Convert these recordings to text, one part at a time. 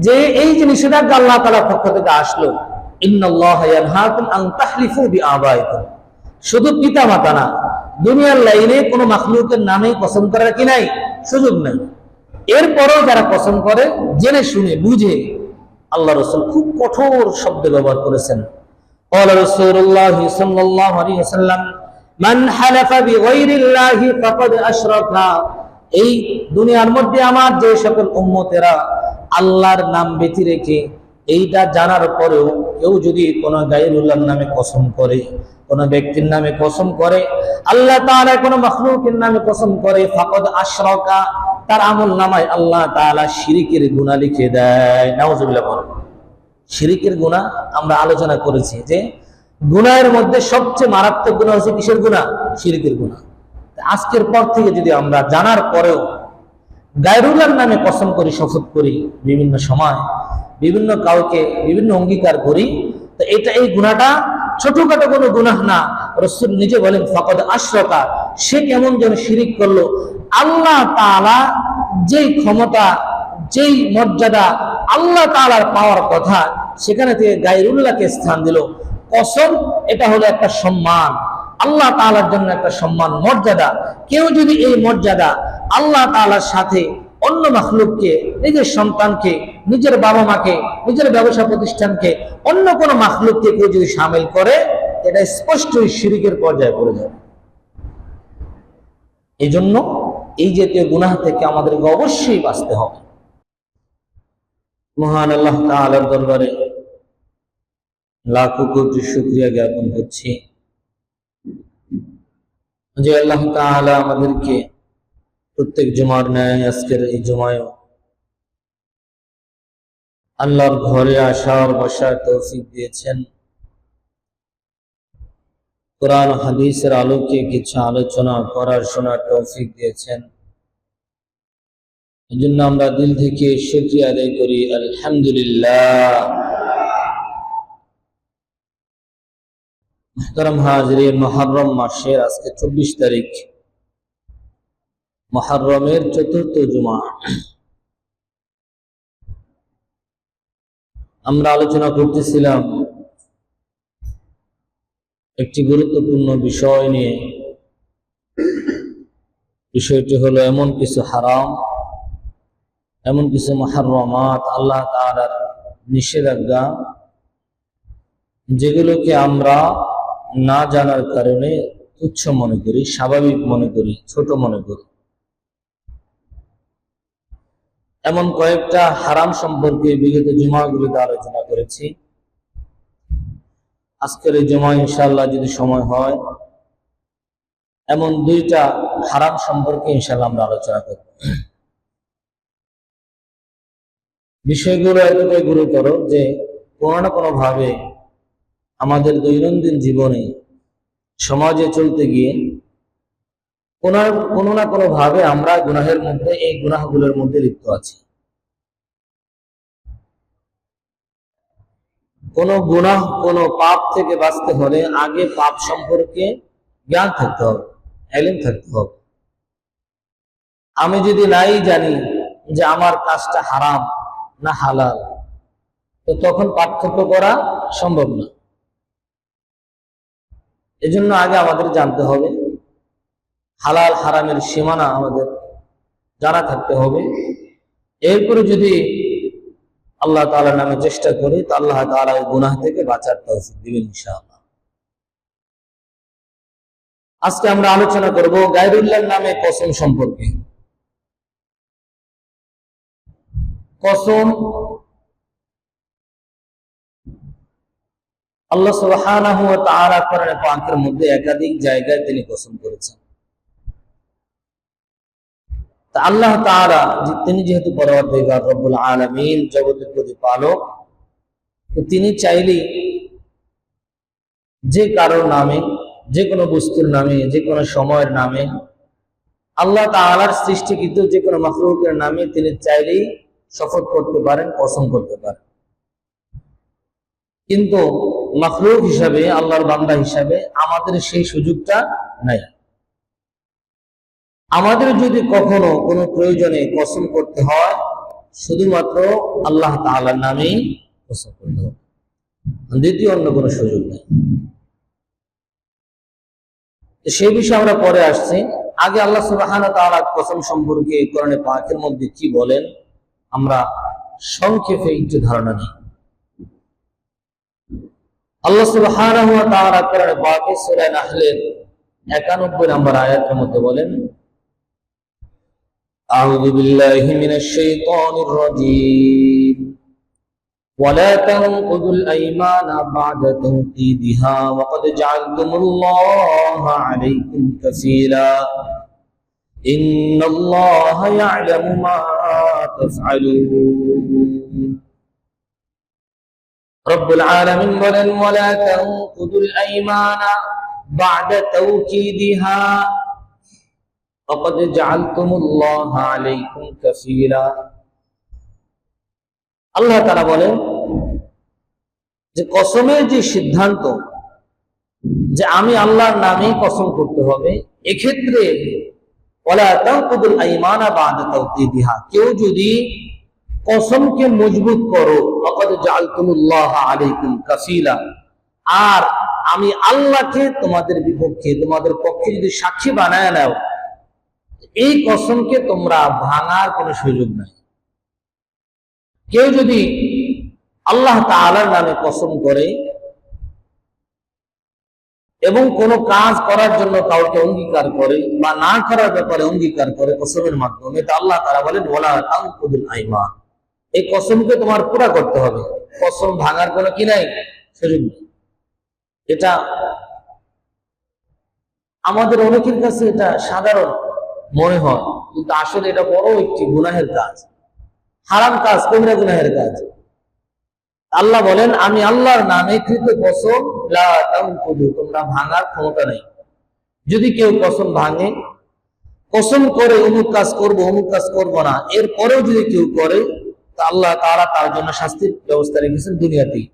যে এই যে নিষেধাজ্ঞা আল্লাহ তাআলার পক্ষ থেকে আসলো, ইন্নাল্লাহা ইয়ানহাকুম আন তাহলিফু বিআবাইকুম, শুধু পিতা মাতা না, দুনিয়ার লাইনে কোনো মাখলুকের নামে কসম করার কি নাই, সুযোগ নাই। এরপরও যারা কসম করে জেনে শুনে বুঝে, আল্লাহ রাসূল খুব কঠোর শব্দ ব্যবহার করেছেন। ক্বালা রাসূলুল্লাহ সাল্লাল্লাহু আলাইহি ওয়াসাল্লাম, মান হালাফা বিগাইরিল্লাহি ফাকাদ আশরাকা। এই দুনিয়ার মধ্যে আমার যে সকল উম্মতেরা আল্লাহর নাম ব্যতি রেখে এইটা জানার পরেও কেউ যদি কোনো গায়রুল্লাহর নামে কসম করে, কোন ব্যক্তির নামে কসম করে, আল্লাহ তাআলা কোন মাখলুকের নামে কসম করে, ফাকাদ আশরাকা, তার আমল নামায় আল্লাহ তাআলা শিরকের গুনাহ লিখে দেয়। নাউজুবিল্লাহ। শিরকের গুনাহ আমরা আলোচনা করেছি যে গুনাহের মধ্যে সবচেয়ে মারাত্মক গুনাহ হচ্ছে কিসের গুনাহ? শিরকের গুনাহ। আজকের পর থেকে যদি আমরা জানার পরেও গায়রুল্লাহর নামে কসম করি, শপথ করি, বিভিন্ন সময় বিভিন্ন কাউকে বিভিন্ন অঙ্গীকার করি, তো এটা এই গুনাহটা ছোটখাটো কোনো গুনাহ না। রাসূল নিজে বলেন ফাকাদ আশরাকা, সে কেমন যেন শিরিক করলো। আল্লাহ তাআলা যেই ক্ষমতা, যেই মর্যাদা আল্লাহ তাআলার পাওয়ার কথা, সেখানে থেকে গায়রুল্লাহকে স্থান দিল। কসম এটা হলো একটা সম্মান, আল্লাহ তাআলার জন্য একটা সম্মান, মর্যাদা। কেউ যদি এই মর্যাদা আল্লাহ তাআলার সাথে অন্য মাখলুককে, নিজের সন্তানকে, নিজের বাবা মাকে, নিজের ব্যবসা প্রতিষ্ঠানকে, অন্য কোনো মাখলুককে কেউ যদি শামিল করে, এটা স্পষ্টই শিরকের পর্যায়ে পড়ে যাবে। এই জন্য এই জাতীয় গুনাহ থেকে আমাদেরকে অবশ্যই বাঁচতে হবে। মহান আল্লাহ তাআলার দরবারে লাখো কোটি শুকরিয়া জ্ঞাপন করছি যে আল্লাহ তাআলা আমাদেরকে প্রত্যেক জুমার ন্যায় আজকের এই জুমায় আল্লাহর ঘরে আসার বসার তৌফিক দিয়েছেন। কোরআন হাদিসের আলোকে কিছু আলোচনা করার, শোনার তৌফিক দিয়েছেন। এই জন্য আমরা দিল থেকে শুকরিয়া আদায় করি, আলহামদুলিল্লাহ। মুহতারাম হাজিরিন, মুহররম মাসের আজকে 24 তারিখ, মুহররমের চতুর্থ জুমা। আমরা আলোচনা করতেছিলাম একটি গুরুত্বপূর্ণ বিষয় নিয়ে। বিষয়টি হলো এমন কিছু হারাম, এমন কিছু মুহররমাত, আল্লাহ তাআলার নিষেধাজ্ঞা, যেগুলোকে আমরা না জানার কারণে তুচ্ছ মনে করি, স্বাভাবিক মনে করি, ছোট মনে করি। এমন কয়েকটা হারাম সম্পর্কে বিগত জুমাগুলিতে আলোচনা করেছি। আজকের এই জুমা ইনশাআল্লাহ যদি সময় হয়, এমন দুইটা হারাম সম্পর্কে ইনশাআল্লাহ আমরা আলোচনা করব। বিষয়গুলো এতটাই গুরুতর যে কোনো না কোনো ভাবে আমাদের দৈনন্দিন জীবনে, সমাজে চলতে গিয়ে কোনো না কোনো ভাবে আমরা গুনাহের মধ্যে, এই গুনাহগুলোর মধ্যে লিপ্ত আছি। কোন গুনাহ, কোন পাপ থেকে বাঁচতে হলে আগে পাপ সম্পর্কে জ্ঞান থাকতে হবে, ইলম থাকতে হবে। আমি যদি নাই জানি যে আমার কাজটা হারাম না হালাল, তো তখন পার্থক্য করা সম্ভব না। এজন্য আগে আমাদের জানতে হবে, হালাল হারামের সীমানা আমাদের জানা থাকতে হবে। এরপরে যদি আল্লাহ তাআলার নামে চেষ্টা করি, তো আল্লাহ তাআলা এই গুনাহ থেকে বাঁচার তৌফিক দিবেন ইনশাআল্লাহ। আজকে আমরা আলোচনা করব গায়রুল্লাহর নামে কসম সম্পর্কে। কসম, আল্লাহ সুবহানাহু ওয়া তাআলা কোরআনে পাকের মধ্যে একাধিক জায়গায় তিনি কসম করেছেন। তা আল্লাহ তাআলা তিনি যেহেতু পরওয়ারদিগার রব্বুল আলামিন, জগতের প্রতিপালক, তো তিনি চাইলেই যে কারোর নামে, যে কোনো বস্তুর নামে, যে কোনো সময়ের নামে, আল্লাহ তাআলার সৃষ্টিকৃত যে কোনো মাখলুকের নামে তিনি চাইলেই শপথ করতে পারেন, কসম করতে পারেন। কিন্তু মাখলুক হিসাবে, আল্লাহর বান্দা হিসাবে আমাদের সেই সুযোগটা নাই। আমাদের যদি কখনো কোনো প্রয়োজনে কসম করতে হয়, শুধুমাত্র আল্লাহ তাআলার নামেই কসম করতে হবে, দ্বিতীয় অন্য কোনো সুযোগ নেই। সেই বিষয়ে আমরা পরে আসছি। আগে আল্লাহ সুবহানাহু ওয়া তাআলা কসম সম্পর্কে কোরআনে পাকের মধ্যে কি বলেন আমরা সংক্ষেপে একটু ধারণা নিই। আল্লাহ সুবহানাহু ওয়া তাআলা কোরআনে পাকে সূরা নাহলের 91 নম্বর আয়াতের মধ্যে বলেন, আউযু বিল্লাহি মিনাশ শাইতানির রাজীম ওয়ালা তানকুদুল আইমানা বা'দা তাওকীদিহা ওয়া ক্বাদ জা'আলতুমুল্লাহা আলাইকুম কাফীলা ইন্নাল্লাহা ইয়া'লামু মা তাফআলুন। রব্বুল আলামিন বলেন, ওয়ালা তানকুদুল আইমানা বা'দা তাওকীদিহা ওয়া ক্বাদ জা'আলতুমুল্লাহা আলাইকুম কাফীলা। আল্লাহ তাআলা বলেন যে কসমের যে সিদ্ধান্ত যে আমি আল্লাহর নামেই কসম করতে হবে, এক্ষেত্রে ওয়ালা তানকুদুল আইমানা বা'দা তাওকীদিহা, কেউ যদি কসমকে মজবুত করো, ওয়াকাদ জাআলতুমুল্লাহা আলাইকুম কাফীলা, আর আমি আল্লাহকে তোমাদের বিপক্ষে তোমাদের পক্ষে যদি সাক্ষী বানায় নাও, এই কসমকে তোমরা ভাঙার কোনো সুযোগ নাই। কেউ যদি আল্লাহ তাআলার নামে কসম করে এবং কোন কাজ করার জন্য কাউকে অঙ্গীকার করে বা না করার ব্যাপারে অঙ্গীকার করে কসমের মাধ্যমে, তা আল্লাহ তাআলা বলেন ওয়ালা তানকুদুল আইমান, এই কসমকে তোমার পুরা করতে হবে, কসম ভাঙার কোনো কি নাই, সুযোগ নেই। এটা আমাদের অনেকের কাছে এটা সাধারণ মনে হয়, কিন্তু আসলে এটা বড় একটি গুনাহের কাজ, হারাম কাজ, কবিরা গুনাহের কাজ। আল্লাহ বলেন আমি আল্লাহর নামে কৃত কসম লা তানকুদু, তোমরা ভাঙার ক্ষমতা নেই। যদি কেউ কসম ভাঙে, কসম করে অমুক কাজ করবো অমুক কাজ করবো না, এরপরেও যদি কেউ করে, তা আল্লাহ তাআলা তার জন্য শাস্তির ব্যবস্থা রেখেছেন দুনিয়াতেই।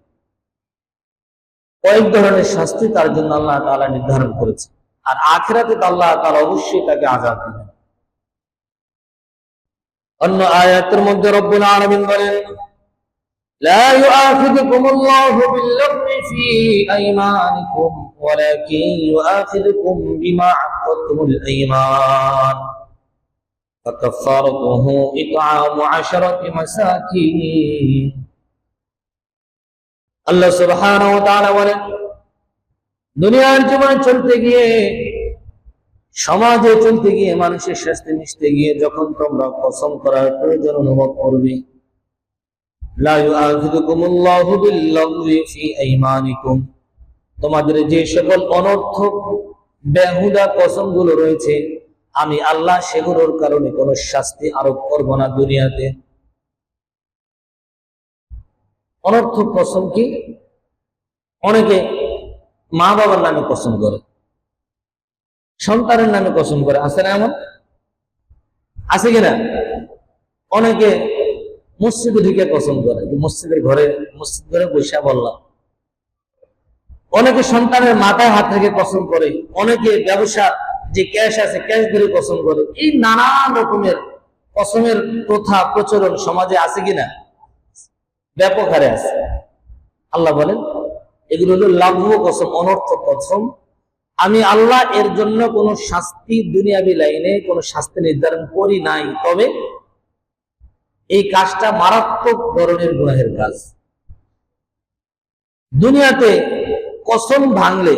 কয়েক ধরনের শাস্তি তার জন্য আল্লাহ তাআলা নির্ধারণ করেছে, আর আখিরাতে আল্লাহ তাআলা অবশ্যই তাকে আযাব দিবেন। অন্য আয়াতের মধ্যে রব্বুল আলামিন বলেন, লা ইউআখিযুকুমুল্লাহু বিল্লাগwi ফি আইমানিকুম ওয়ালাকিন ইউআখিযুকুম বিমা আকাদতুমুল আইমান ফাকাফফারাতুহু ইতআমু 10 মাসাকিন। আল্লাহ সুবহানাহু ওয়া তাআলা বলেন, দুনিয়ার জীবনে চলতে গিয়ে, সমাজে চলতে গিয়ে, মানুষের সাথে মিশতে গিয়ে যখন তোমরা কসম করার প্রয়োজন অনুভব করবে, লা ইউআখিযুকুমুল্লাহু বিল্লাগwi ফি আইমানিকুম, তোমাদের যে সকল অনর্থক বেহুদা কসমগুলো রয়েছে, আমি আল্লাহ সেগুলোর কারণে কোনো শাস্তি আরোপ করব না দুনিয়াতে। অনর্থক কসম কি? অনেকে মা বাবার নামে কসম করে, সন্তানের নামে কসম করে, আছে না? এমন আছে কিনা? অনেকে মসজিদে ঢুকে কসম করে, মসজিদ ঘরে বসে বললাম। অনেকে সন্তানের মাথায় হাত রেখে কসম করে, অনেকে ব্যবসা যে ক্যাশ আছে ক্যাশ ধরে কসম করে। এই নানান রকমের কসমের প্রথা প্রচলন সমাজে আছে কিনা? ব্যাপক হারে আছে। আল্লাহ বলেন এগুলো হলো লাঘব কসম, অনর্থক কসম। আমি আল্লাহ এর জন্য কোনো শাস্তি দুনিয়াবি লাইনে কোনো শাস্তি নির্ধারণ করি নাই, তবে এই কাজটা মারাত্মক ধরনের গুনাহের কাজ। দুনিয়াতে কসম ভাঙলে,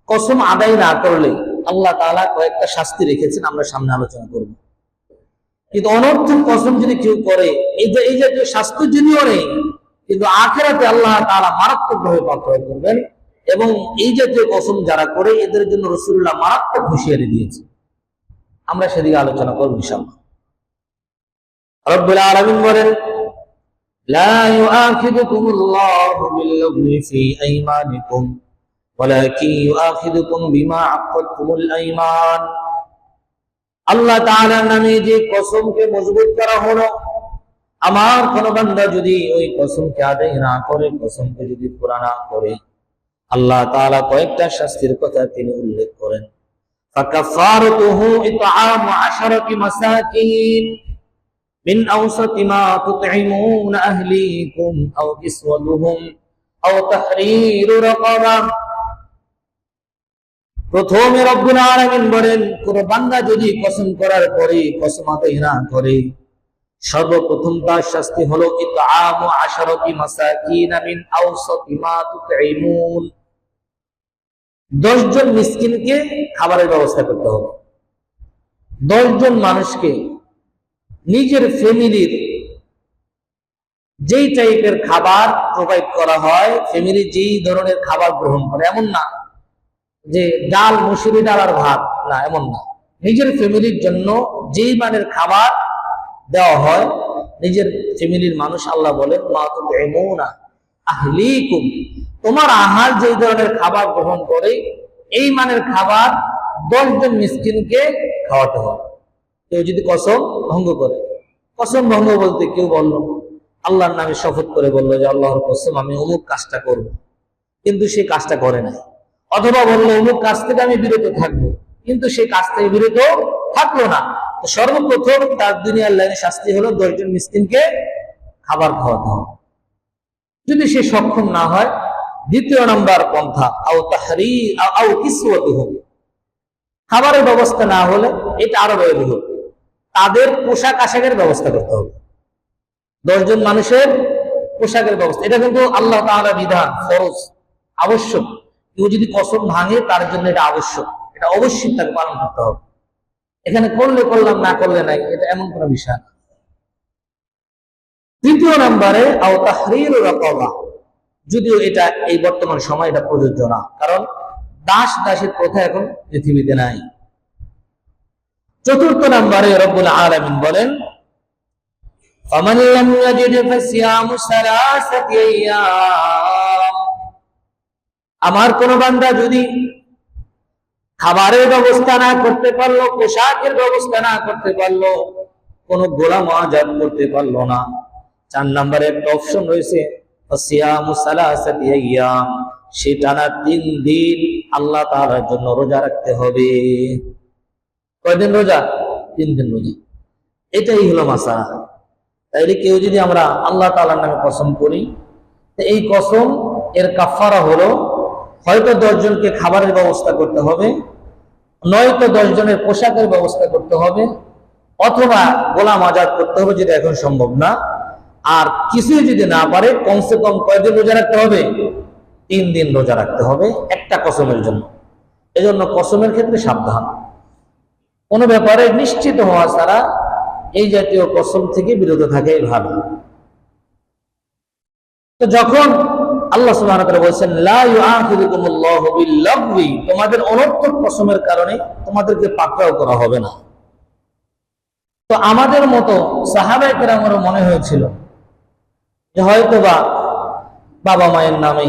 কসম আদায় না করলে আল্লাহ তাআলা কয়েকটা শাস্তি রেখেছেন, আমরা সামনে আলোচনা করব। কিন্তু অনর্থক কসম যদি কেউ করে, এই জাতীয় শাস্তি যদিও নেই, কিন্তু আখিরাতে আল্লাহ তাআলা মারাত্মকভাবে পাকড়াও করবেন। এবং এই জাতীয় কসম যারা করে, এদের জন্য রাসূলুল্লাহ মারাত্মক হুঁশিয়ারি দিয়েছে। আমরা সেদিকে আলোচনা করব ইনশাআল্লাহ। রব্বুল আলামিন বলেন, লা ইউআখিযুকুমুল্লাহু বিল্লাগwi ফি আইমানিকুম ওয়ালাকিন ইউআখিযুকুম বিমা আকাদতুমুল আইমান। আল্লাহ তাআলার নামে যে কসমকে মজবুত করা হলো, আমার কোন বান্দা যদি ওই কসমকে আদায় না করে, কসমকে যদি পুরা না করে, আল্লাহ তাআলা কয়েকটা শাস্তির কথা তিনি উল্লেখ করেন। ফাকাফারাতুহু ইতআমু 10 মাসাকিন মিন আওসাতি মা তুতঈমুনা আহলিকুম আও কিসওয়াতুহুম আও তাহরীরু রাকাবা। প্রথমে রব্বুল আলামিন বলেন, কোন বান্দা যদি কসম করার পরে কসম আদায় না করে, সর্বপ্রথম তার শাস্তি হলো ইতআমু আশারাতি মাসাকিন মিন আওসাতি মা তুতঈমুন। 10 জন মিসকিনকে খাবারের ব্যবস্থা করতে হবে। 10 জন মানুষকে নিজের ফ্যামিলির যেই টাইপের খাবার প্রোভাইড করা হয়, ফ্যামিলি যেই ধরনের খাবার গ্রহণ করে, এমন না যে ডাল, মুসুরি ডাল আর ভাত, না, এমন না। নিজের ফ্যামিলির জন্য যেই মানের খাবার দেওয়া হয়, নিজের ফ্যামিলির মানুষ, আল্লাহ বলেন মা তুতঈমুনা আহলিকুম, তোমার আহার যেই ধরনের খাবার গ্রহণ করে এই মানের খাবার 10 জন মিসকিনকে খাওয়াতে হবে। কেউ যদি কসম ভঙ্গ করে, কসম ভঙ্গ বলতে কেউ বলল আল্লাহর নামে শপথ করে বলল যে আল্লাহর কসম আমি অমুক কাজটা করব, কিন্তু সে কাজটা করে নাই, অথবা বললো অমুক কাজ থেকে আমি বিরত থাকবো, কিন্তু সে কাজ থেকে বিরত থাকলো না, তো সর্বপ্রথম তার দুনিয়ার লাইনে শাস্তি হলো 10 জন মিসকিনকে খাবার খাওয়াতে হবে। যদি সে সক্ষম না হয়, দ্বিতীয় নাম্বার পন্থা আও তাহরীর আও কিসওয়াতুহুম, খাবারের ব্যবস্থা না হলে এটা আরো ব্যয়বহুল, তাদের পোশাক আশাকের ব্যবস্থা করতে হবে। 10 জন মানুষের পোশাকের ব্যবস্থা, এটা কিন্তু আল্লাহ তাআলার বিধান, ফরজ, আবশ্যক। কেউ যদি কসম ভাঙে তার জন্য এটা আবশ্যক, এটা অবশ্যই তাকে পালন করতে হবে। এখানে করলে করলাম, না করলে নাই, এটা এমন কোনো বিষয় না। তৃতীয় নম্বরে আও তাহরীরু রাকাবা, যদিও এটা এই বর্তমান সময় এটা প্রযোজ্য না, কারণ দাস দাসের প্রথা এখন পৃথিবীতে নাই। চতুর্থ নম্বরে রব্বুল আলামিন বলেন ফামান লাম ইয়াজিদ ফাসিয়ামু সালাসাতি আইয়াম, আমার কোন বান্দা যদি খাবারের ব্যবস্থা না করতে পারলো, পোশাকের ব্যবস্থা না করতে পারলো, কোন গোলাম আজাদ করতে পারলো না, 4 নম্বরে একটা অপশন রয়েছে ফাসিয়ামু সালাসাতি আইয়াম, সে টানা 3 দিন আল্লাহ তাআলার জন্য রোজা রাখতে হবে। কয়দিন রোজা? 3 দিন রোজা। এটাই হলো মাসালা। তাইলে কেউ যদি আমরা আল্লাহ তাআলার নামে কসম করি, তো এই কসম এর কাফারা হলো হয়তো 10 জনকে খাবারের ব্যবস্থা করতে হবে, নয়তো 10 জনের পোশাকের ব্যবস্থা করতে হবে, অথবা গোলাম আজাদ করতে হবে, যেটা এখন সম্ভব না। আর কিছুই যদি না পারে, কমসে কম কয়দিন রোজা রাখতে হবে? 3 দিন রোজা রাখতে হবে একটা কসমের জন্য। এজন্য কসমের ক্ষেত্রে সাবধান, কোনো ব্যাপারে নিশ্চিত হওয়া ছাড়া এই জাতীয় কসম থেকে বিরত থাকাই ভালো। তো যখন আল্লাহ সুবহানাহু ওয়া তাআলা বলেছেন লা ইউআখিযুকুমুল্লাহু বিল-লাগwi, তোমাদের অনর্থক কসমের কারণে তোমাদেরকে পাকড়াও করা হবে না। তো আমাদের মতো সাহাবায়ে কেরামেরও মনে হয়েছিল যে হয়তোবা বাবা মায়ের নামে,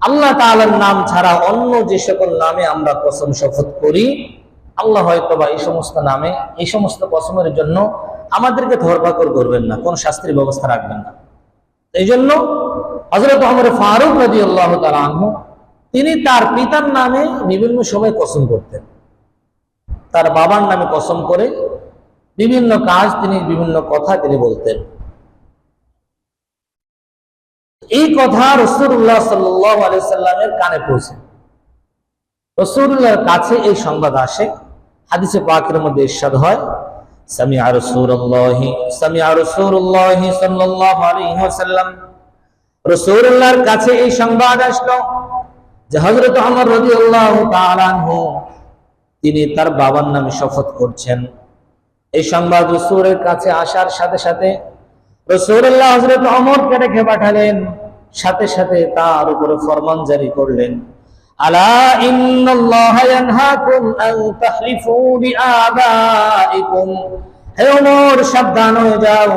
আল্লাহ তাআলার নাম ছাড়া অন্য যে সকল নামে আমরা কসম শপথ করি, আল্লাহ হয়তোবা এই সমস্ত নামে, এই সমস্ত কসমের জন্য আমাদেরকে ধরপাকড় করবেন না, কোন শাস্তির ব্যবস্থা রাখবেন না। এই জন্য হযরত ওমর ফারুক রাদিয়াল্লাহু তাআলা আনহু তিনি তার পিতার নামে বিভিন্ন সময় কসম করতেন, তার বাবার নামে কসম করে বিভিন্ন কাজ তিনি, বিভিন্ন কথা তিনি বলতেন। এই কথা রাসূলুল্লাহ সাল্লাল্লাহু আলাইহি সাল্লামের কানে পৌঁছে, রাসূলুল্লাহর কাছে এই সংবাদ আসে। হাদিসে পাকের মধ্যে ইরশাদ হয় সামিআ রাসূলুল্লাহি সাল্লাল্লাহু আলাইহি ওয়াসাল্লাম, রাসূলুল্লাহর কাছে এই সংবাদ আসলো যে হযরত ওমর রাদিয়াল্লাহু তাআলা আনহু তিনি তার বাবার নামে শপথ করছেন। এই সংবাদ রাসূলের কাছে আসার সাথে সাথে রাসূলুল্লাহ হযরত ওমরকে ডেকে পাঠালেন, সাথে সাথে তার উপরে ফরমান জারি করলেন আলা ইন্নাল্লাহা ইয়ানহাকুম আন তাহলিফু বিআবাইকুম, হে ওমর সাবধান হয়ে যাও,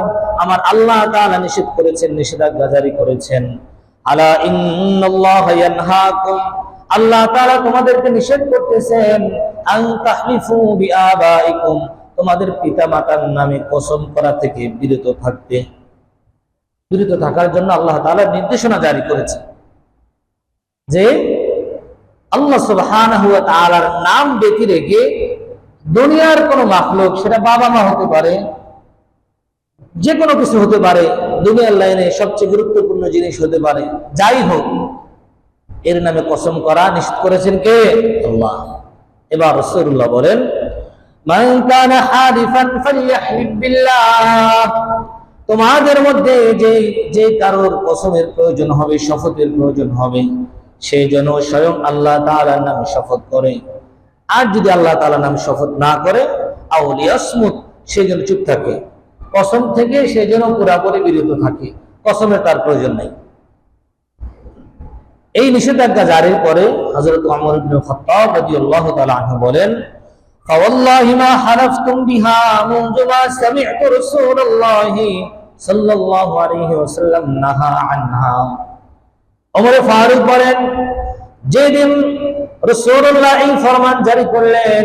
আমার আল্লাহ তাআলা নিষেধ করেছেন, নিষেধাজ্ঞা জারি করেছেন। আলা ইন্নাল্লাহা ইয়ানহাকুম, আল্লাহ তাআলা তোমাদেরকে নিষেধ করতেছেন আন তাহলিফু বিআবাইকুম, তোমাদের পিতামাতার নামে কসম করা থেকে বিরত থাকতে, বিরত থাকার জন্য আল্লাহ তাআলা নির্দেশনা জারি করেছে যে আল্লাহ সুবহানাহু ওয়া তাআলার নাম ব্যতি রেখে দুনিয়ার কোন মাখলুক, সেটা বাবা মা হতে পারে, যে কোনো কিছু হতে পারে, দুনিয়ার লাইনে সবচেয়ে গুরুত্বপূর্ণ জিনিস হতে পারে, যাই হোক এর নামে কসম করা নিষেধ করেছেন কে? আল্লাহ। এবার রাসূলুল্লাহ বলেন, মান কানা হালিফান ফালইহলিফ বিল্লাহ, তোমাদের মধ্যে যে কারোর কসমের প্রয়োজন হবে, শপথের প্রয়োজন হবে, সে যেন স্বয়ং আল্লাহ তাআলার নামে শপথ করে। আর যদি আল্লাহ তাআলার নামে শপথ না করে, আউলিয়াসমুত, সে যেন চুপ থাকে, কসম থেকে সে যেন পুরাপুরি বিরত থাকে, কসমের তার প্রয়োজন নেই। এই নিষেধাজ্ঞা জারির পরে হযরত ওমর ইবনে খাত্তাব রাদিয়াল্লাহু তাআলা আনহু বলেন, ফাওয়াল্লাহি মা হারাফতুম বিহা মুনযু মা সামি'তু রাসূলুল্লাহি সাল্লাল্লাহু আলাইহি ওয়াসাল্লাম নাহা আনহা। ওমর ফারুক বলেন, যেদিন রাসূলুল্লাহ এই ফরমান জারি করলেন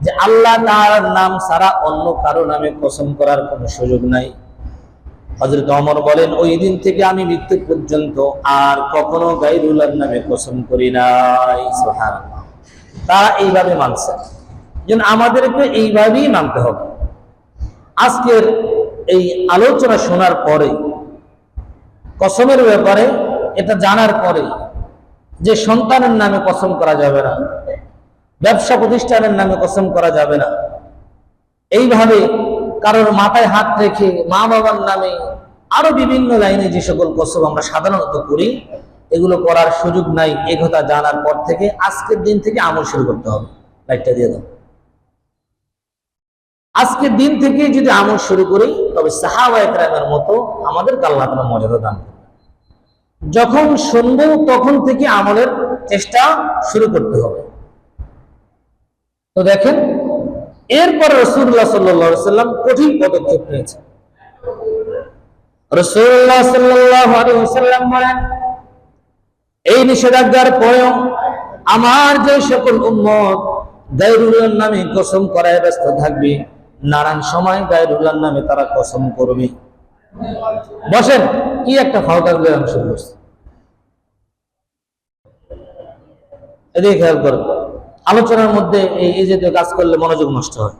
যে আল্লাহ তাআলার নাম ছাড়া অন্য কারো নামে কসম করার কোনো সুযোগ নাই, হযরত ওমর বলেন, ওই দিন থেকে আমি মৃত্যু পর্যন্ত আর কখনো গায়রুল্লাহর নামে কসম করি নাই। সুবহানাল্লাহ। তারা এইভাবে মানছে, যেন আমাদেরকে এইভাবেই মানতে হবে। আজকের এই আলোচনা শোনার পরে, কসমের ব্যাপারে এটা জানার পরে, যে সন্তানের নামে কসম করা যাবে না, ব্যবসা প্রতিষ্ঠানের নামে কসম করা যাবে না, এইভাবে কারোর মাথায় হাত রেখে মা বাবার নামে আরো বিভিন্ন লাইনে যে সকল কসম আমরা সাধারণত করি, এগুলো করার সুযোগ নাই। এই কথা জানার পর থেকে আজকের দিন থেকে আমল শুরু করতে হবে। লাইটটা দিয়ে দাও। আজকের দিন থেকে যদি আমল শুরু করি, তবে সাহাবায়ে কেরামের মতো আমাদেরকে আল্লাহ তাআলা মর্যাদা দান করবেন। যখন শুনবো তখন থেকে আমলের চেষ্টা শুরু করতে হবে। তো দেখেন, এরপরে রাসূলুল্লাহ সাল্লাল্লাহু আলাইহি ওয়াসাল্লাম কঠিন পদক্ষেপ নিয়েছেন। রাসূলুল্লাহ সাল্লাল্লাহু আলাইহি ওয়াসাল্লাম বলেন, এই নিষেধাজ্ঞার পরেও আমার যে সকল উম্মত গায়রুল্লাহর নামে কসম করায় ব্যস্ত থাকবে, নানান সময় গায়রুল্লাহর নামে তারা কসম করবে। বসেন, কি একটা ফাওকা গ্রাম শুরু করছে, এদিকে খেয়াল করুন। আলোচনার মধ্যে এই জাতীয় কাজ করলে মনোযোগ নষ্ট হয়,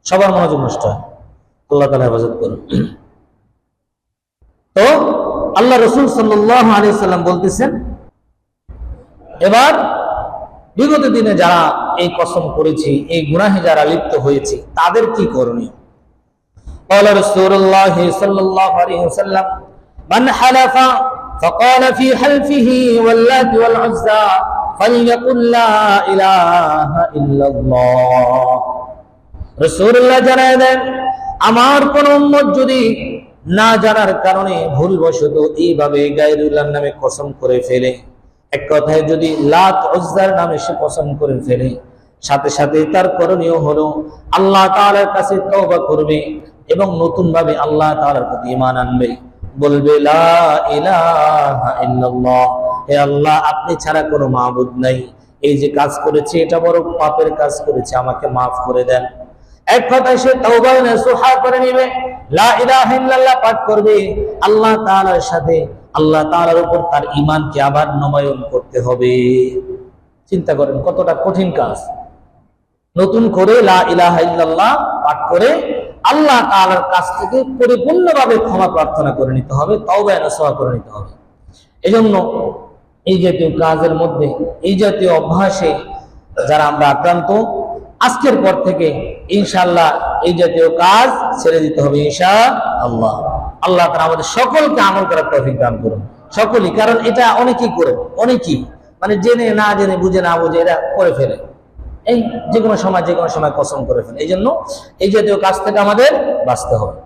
সবার মনোযোগ নষ্ট হয়। আল্লাহ তাআলা হেফাজত করুন। তো আল্লাহ রাসূল সাল্লাল্লাহু আলাইহি ওয়াসাল্লাম বলতেছেন, এবার বিগত দিনে যারা এই কসম করেছি, এই গুনাহে যারা লিপ্ত হয়েছে, তাদের কি করণীয়? ক্বালা রাসূলুল্লাহ সাল্লাল্লাহু আলাইহি ওয়াসাল্লাম, মান হালাফা ফাকালা ফি হালফিহি ওয়াল্লাত ওয়াল উযযা ফালইয়াকুল লা ইলাহা ইল্লাল্লাহ। রাসূলুল্লাহ জানায় দেন, আমার কোন উম্মত যদি না জানার কারণে ভুলবশত এইভাবে গায়রুল্লাহর নামে কসম করে ফেলে, এক কথায় যদি লাত উযযার নামে সে কসম করে ফেলে, সাথে সাথে তার করণীয় হলো আল্লাহ তাআলার কাছে তওবা করবে এবং নতুন ভাবে আল্লাহ তাআলার প্রতি ঈমান আনবে, বলবে লা ইলাহা ইল্লাল্লাহ, হে আল্লাহ আপনি ছাড়া কোনো মাবুদ নাই, এই যে কাজ করেছি এটা বড় পাপের কাজ করেছি, আমাকে মাফ করে দেন। এক কথায় সে তওবা নসুহা করে নেবে, লা ইলাহা ইল্লাল্লাহ পাঠ করবে, আল্লাহ তাআলার সাথে আল্লাহ তাআলার উপর তার ঈমানকে আবার নবায়ন করতে হবে। চিন্তা করেন কতটা কঠিন কাজ। নতুন করে লা ইলাহা ইল্লাল্লাহ পাঠ করে আল্লাহ তাআলার কাছ থেকে পরিপূর্ণভাবে ক্ষমা প্রার্থনা করে নিতে হবে, তওবা নসুহা করে নিতে হবে। এজন্য এই জাতীয় কাজের মধ্যে, এই জাতীয় অভ্যাসে যারা আমরা আক্রান্ত, আজকের পর থেকে ইনশাআল্লাহ এই জাতীয় কাজ ছেড়ে দিতে হবে ইনশাআল্লাহ। আল্লাহ তাআলা আমাদের সকলকে আমল করার তৌফিক দান করুন, সকলেই। কারণ এটা অনেকেই করে, অনেকেই মানে জেনে না জেনে, বুঝে না বুঝে এরা করে ফেলে, এই যে কোনো সময় কসম করে ফেলে। এই জন্য এই জাতীয় কাজ থেকে আমাদের বাঁচতে হবে।